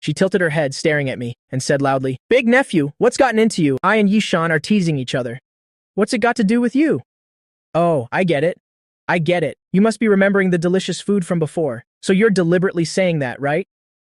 She tilted her head, staring at me, and said loudly, "Big nephew, what's gotten into you? I and Yishan are teasing each other. What's it got to do with you?" "Oh, I get it. I get it. You must be remembering the delicious food from before. So you're deliberately saying that, right?"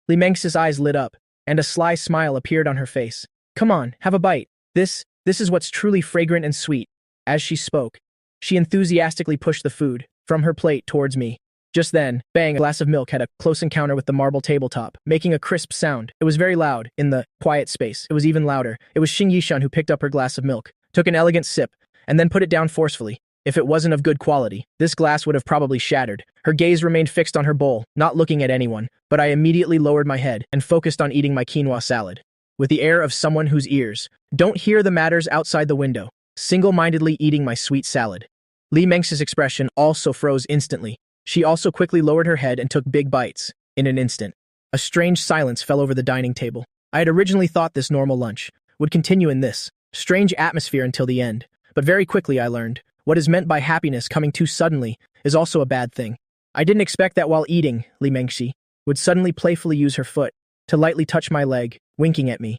Li Mengxi's eyes lit up, and a sly smile appeared on her face. "Come on, have a bite. This is what's truly fragrant and sweet." As she spoke, she enthusiastically pushed the food from her plate towards me. Just then, bang, a glass of milk had a close encounter with the marble tabletop, making a crisp sound. It was very loud. In the quiet space, it was even louder. It was Xing Yishan who picked up her glass of milk, took an elegant sip, and then put it down forcefully. If it wasn't of good quality, this glass would have probably shattered. Her gaze remained fixed on her bowl, not looking at anyone, but I immediately lowered my head and focused on eating my quinoa salad. With the air of someone whose ears don't hear the matters outside the window, single-mindedly eating my sweet salad. Li Mengxi's expression also froze instantly. She also quickly lowered her head and took big bites. In an instant, a strange silence fell over the dining table. I had originally thought this normal lunch would continue in this strange atmosphere until the end, but very quickly I learned what is meant by happiness coming too suddenly is also a bad thing. I didn't expect that while eating, Li Mengxi would suddenly playfully use her foot to lightly touch my leg, winking at me.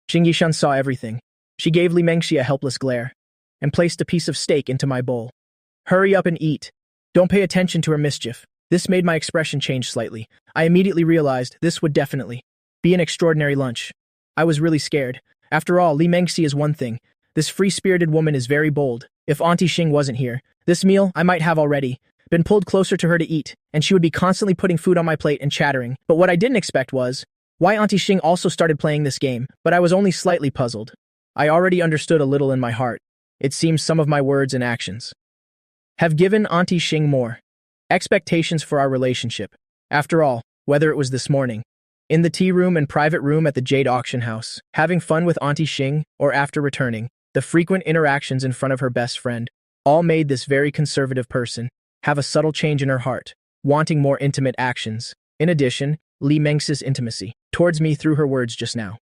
Xing Yishan saw everything. She gave Li Mengxi a helpless glare and placed a piece of steak into my bowl. "Hurry up and eat. Don't pay attention to her mischief." This made my expression change slightly. I immediately realized this would definitely be an extraordinary lunch. I was really scared. After all, Li Mengxi is one thing. This free-spirited woman is very bold. If Auntie Xing wasn't here, this meal I might have already been pulled closer to her to eat, and she would be constantly putting food on my plate and chattering. But what I didn't expect was why Auntie Xing also started playing this game, but I was only slightly puzzled. I already understood a little in my heart. It seems some of my words and actions have given Auntie Xing more expectations for our relationship. After all, whether it was this morning, in the tea room and private room at the Jade Auction House, having fun with Auntie Xing, or after returning, the frequent interactions in front of her best friend, all made this very conservative person have a subtle change in her heart, wanting more intimate actions. In addition, Li Mengxi's intimacy towards me through her words just now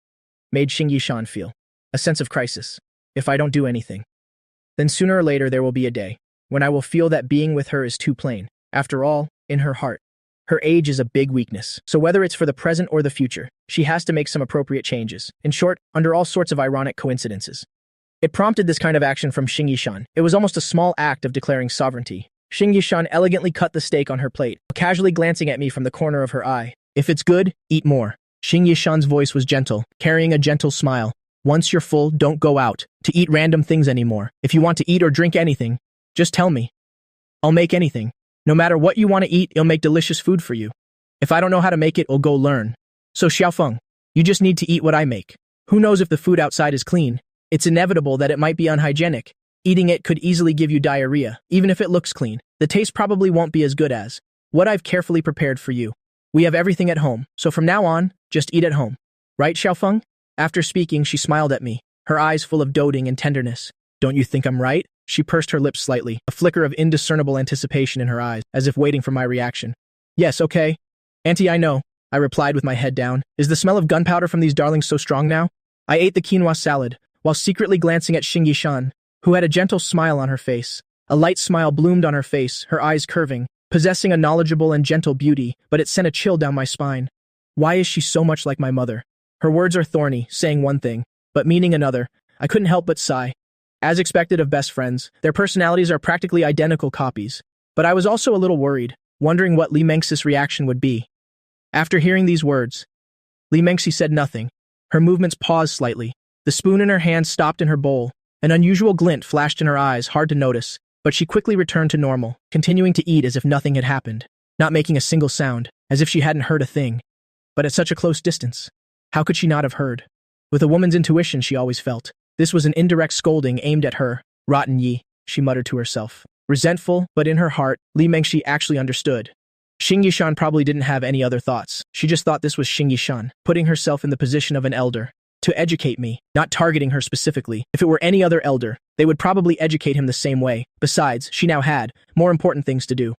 made Xing Yishan feel a sense of crisis. If I don't do anything, then sooner or later there will be a day when I will feel that being with her is too plain. After all, in her heart, her age is a big weakness. So whether it's for the present or the future, she has to make some appropriate changes. In short, under all sorts of ironic coincidences. It prompted this kind of action from Xing Yishan. It was almost a small act of declaring sovereignty. Xing Yishan elegantly cut the steak on her plate, casually glancing at me from the corner of her eye. "If it's good, eat more." Xing Yishan's voice was gentle, carrying a gentle smile. "Once you're full, don't go out to eat random things anymore. If you want to eat or drink anything, just tell me. I'll make anything. No matter what you want to eat, I'll make delicious food for you. If I don't know how to make it, I'll go learn. So Xiaofeng, you just need to eat what I make. Who knows if the food outside is clean? It's inevitable that it might be unhygienic. Eating it could easily give you diarrhea. Even if it looks clean, the taste probably won't be as good as what I've carefully prepared for you. We have everything at home, so from now on, just eat at home. Right, Xiaofeng?" After speaking, she smiled at me, her eyes full of doting and tenderness. "Don't you think I'm right?" She pursed her lips slightly, a flicker of indiscernible anticipation in her eyes, as if waiting for my reaction. "Yes, okay. Auntie, I know," I replied with my head down. "Is the smell of gunpowder from these darlings so strong now?" I ate the quinoa salad, while secretly glancing at Xing Yishan, who had a gentle smile on her face. A light smile bloomed on her face, her eyes curving, possessing a knowledgeable and gentle beauty, but it sent a chill down my spine. Why is she so much like my mother? Her words are thorny, saying one thing, but meaning another. I couldn't help but sigh. As expected of best friends, their personalities are practically identical copies. But I was also a little worried, wondering what Li Mengxi's reaction would be. After hearing these words, Li Mengxi said nothing. Her movements paused slightly. The spoon in her hand stopped in her bowl. An unusual glint flashed in her eyes, hard to notice, but she quickly returned to normal, continuing to eat as if nothing had happened, not making a single sound, as if she hadn't heard a thing. But at such a close distance, how could she not have heard? With a woman's intuition, she always felt. This was an indirect scolding aimed at her. "Rotten Yi," she muttered to herself. Resentful, but in her heart, Li Mengxi actually understood. Xing Yishan probably didn't have any other thoughts. She just thought this was Xing Yishan, putting herself in the position of an elder, to educate me, not targeting her specifically. If it were any other elder, they would probably educate him the same way. Besides, she now had more important things to do.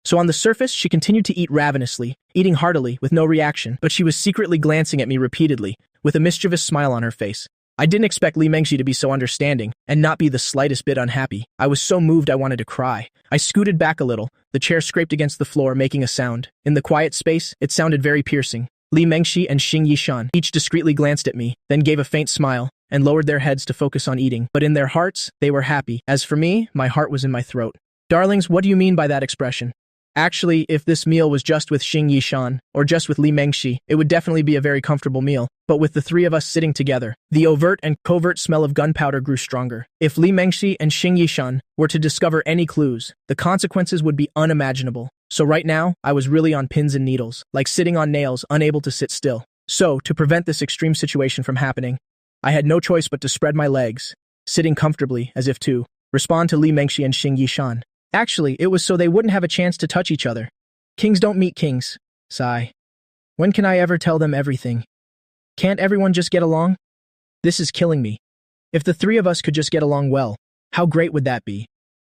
So on the surface, she continued to eat ravenously, eating heartily, with no reaction, but she was secretly glancing at me repeatedly, with a mischievous smile on her face. I didn't expect Li Mengxi to be so understanding, and not be the slightest bit unhappy. I was so moved I wanted to cry. I scooted back a little. The chair scraped against the floor, making a sound. In the quiet space, it sounded very piercing. Li Mengxi and Xing Yishan each discreetly glanced at me, then gave a faint smile and lowered their heads to focus on eating. But in their hearts, they were happy. As for me, my heart was in my throat. Darlings, what do you mean by that expression? Actually, if this meal was just with Xing Yishan, or just with Li Mengxi, it would definitely be a very comfortable meal. But with the three of us sitting together, the overt and covert smell of gunpowder grew stronger. If Li Mengxi and Xing Yishan were to discover any clues, the consequences would be unimaginable. So right now, I was really on pins and needles, like sitting on nails, unable to sit still. So, to prevent this extreme situation from happening, I had no choice but to spread my legs, sitting comfortably as if to respond to Li Mengxi and Xing Yishan. Actually, it was so they wouldn't have a chance to touch each other. Kings don't meet kings. Sigh. When can I ever tell them everything? Can't everyone just get along? This is killing me. If the three of us could just get along well, how great would that be?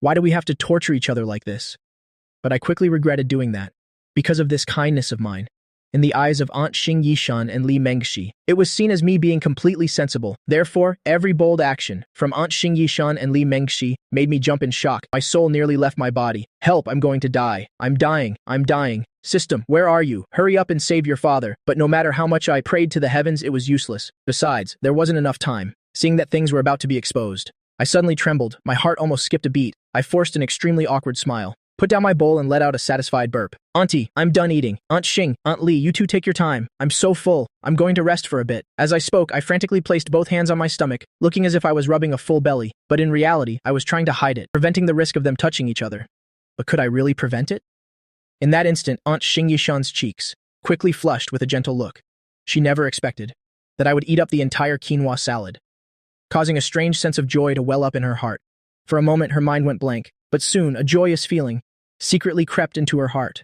Why do we have to torture each other like this? But I quickly regretted doing that, because of this kindness of mine. In the eyes of Aunt Xing Yishan and Li Mengxi, it was seen as me being completely sensible. Therefore, every bold action from Aunt Xing Yishan and Li Mengxi made me jump in shock. My soul nearly left my body. Help, I'm going to die. I'm dying. I'm dying. System, where are you? Hurry up and save your father. But no matter how much I prayed to the heavens, it was useless. Besides, there wasn't enough time. Seeing that things were about to be exposed, I suddenly trembled. My heart almost skipped a beat. I forced an extremely awkward smile, put down my bowl and let out a satisfied burp. Auntie, I'm done eating. Aunt Xing, Aunt Li, you two take your time. I'm so full. I'm going to rest for a bit. As I spoke, I frantically placed both hands on my stomach, looking as if I was rubbing a full belly. But in reality, I was trying to hide it, preventing the risk of them touching each other. But could I really prevent it? In that instant, Aunt Xing Yishan's cheeks quickly flushed with a gentle look. She never expected that I would eat up the entire quinoa salad, causing a strange sense of joy to well up in her heart. For a moment, her mind went blank, but soon a joyous feeling secretly crept into her heart.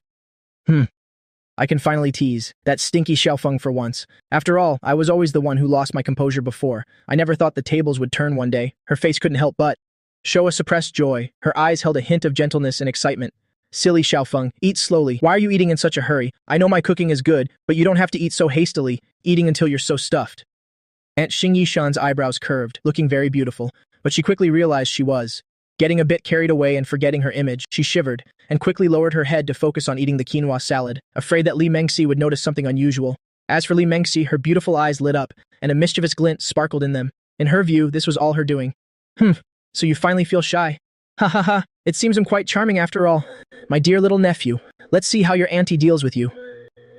I can finally tease that stinky Xiaofeng for once. After all, I was always the one who lost my composure before. I never thought the tables would turn one day. Her face couldn't help but show a suppressed joy. Her eyes held a hint of gentleness and excitement. Silly Xiaofeng, eat slowly. Why are you eating in such a hurry? I know my cooking is good, but you don't have to eat so hastily, eating until you're so stuffed. Aunt Xing Yishan's eyebrows curved, looking very beautiful, but she quickly realized she was getting a bit carried away and forgetting her image. She shivered and quickly lowered her head to focus on eating the quinoa salad, afraid that Li Mengxi would notice something unusual. As for Li Mengxi, her beautiful eyes lit up, and a mischievous glint sparkled in them. In her view, this was all her doing. So you finally feel shy. Ha ha ha, it seems I'm quite charming after all. My dear little nephew, let's see how your auntie deals with you.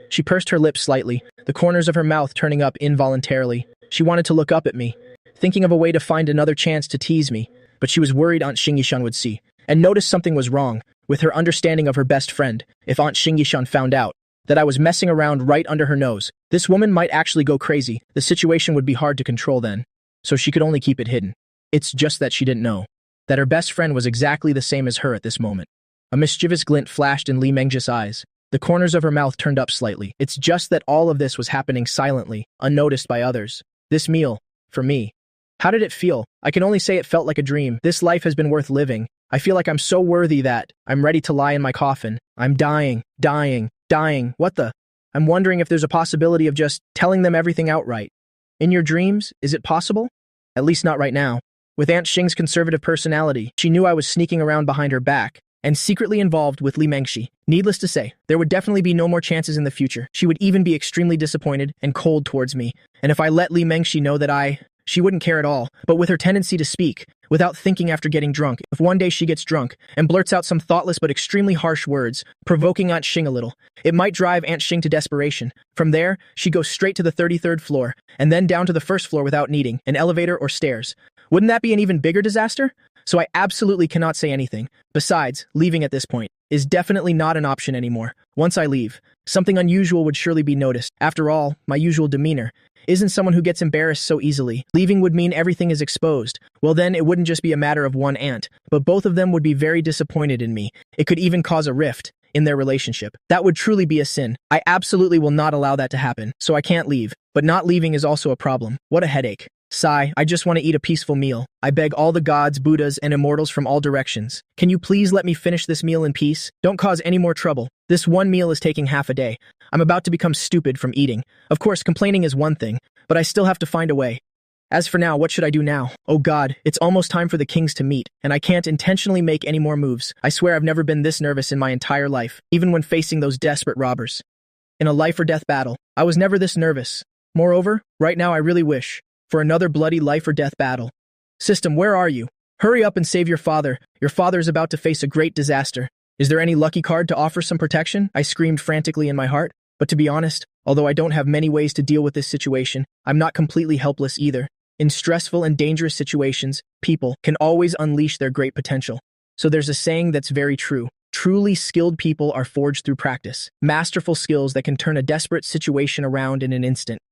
She pursed her lips slightly, the corners of her mouth turning up involuntarily. She wanted to look up at me, thinking of a way to find another chance to tease me, but she was worried Aunt Xing Yishan would see, and noticed something was wrong with her understanding of her best friend. If Aunt Xing Yishan found out that I was messing around right under her nose, this woman might actually go crazy. The situation would be hard to control then, so she could only keep it hidden. It's just that she didn't know that her best friend was exactly the same as her at this moment. A mischievous glint flashed in Li Mengxi's eyes. The corners of her mouth turned up slightly. It's just that all of this was happening silently, unnoticed by others. This meal, for me. How did it feel? I can only say it felt like a dream. This life has been worth living. I feel like I'm so worthy that I'm ready to lie in my coffin. I'm dying. What the? I'm wondering if there's a possibility of just telling them everything outright. In your dreams, is it possible? At least not right now. With Aunt Xing's conservative personality, she knew I was sneaking around behind her back and secretly involved with Li Mengxi. Needless to say, there would definitely be no more chances in the future. She would even be extremely disappointed and cold towards me. And if I let Li Mengxi know that she wouldn't care at all. But with her tendency to speak without thinking after getting drunk, if one day she gets drunk and blurts out some thoughtless but extremely harsh words, provoking Aunt Xing a little, it might drive Aunt Xing to desperation. From there, she goes straight to the 33rd floor, and then down to the first floor without needing an elevator or stairs. Wouldn't that be an even bigger disaster? So I absolutely cannot say anything. Besides, leaving at this point is definitely not an option anymore. Once I leave, something unusual would surely be noticed. After all, my usual demeanor isn't someone who gets embarrassed so easily. Leaving would mean everything is exposed. Well, then it wouldn't just be a matter of one aunt, but both of them would be very disappointed in me. It could even cause a rift in their relationship. That would truly be a sin. I absolutely will not allow that to happen, so I can't leave. But not leaving is also a problem. What a headache. Sigh, I just want to eat a peaceful meal. I beg all the gods, Buddhas, and immortals from all directions. Can you please let me finish this meal in peace? Don't cause any more trouble. This one meal is taking half a day. I'm about to become stupid from eating. Of course, complaining is one thing, but I still have to find a way. As for now, what should I do now? Oh God, it's almost time for the kings to meet, and I can't intentionally make any more moves. I swear I've never been this nervous in my entire life, even when facing those desperate robbers. In a life or death battle, I was never this nervous. Moreover, right now I really wish for another bloody life or death battle. System, where are you? Hurry up and save your father. Your father is about to face a great disaster. Is there any lucky card to offer some protection? I screamed frantically in my heart. But to be honest, although I don't have many ways to deal with this situation, I'm not completely helpless either. In stressful and dangerous situations, people can always unleash their great potential. So there's a saying that's very true. Truly skilled people are forged through practice, masterful skills that can turn a desperate situation around in an instant.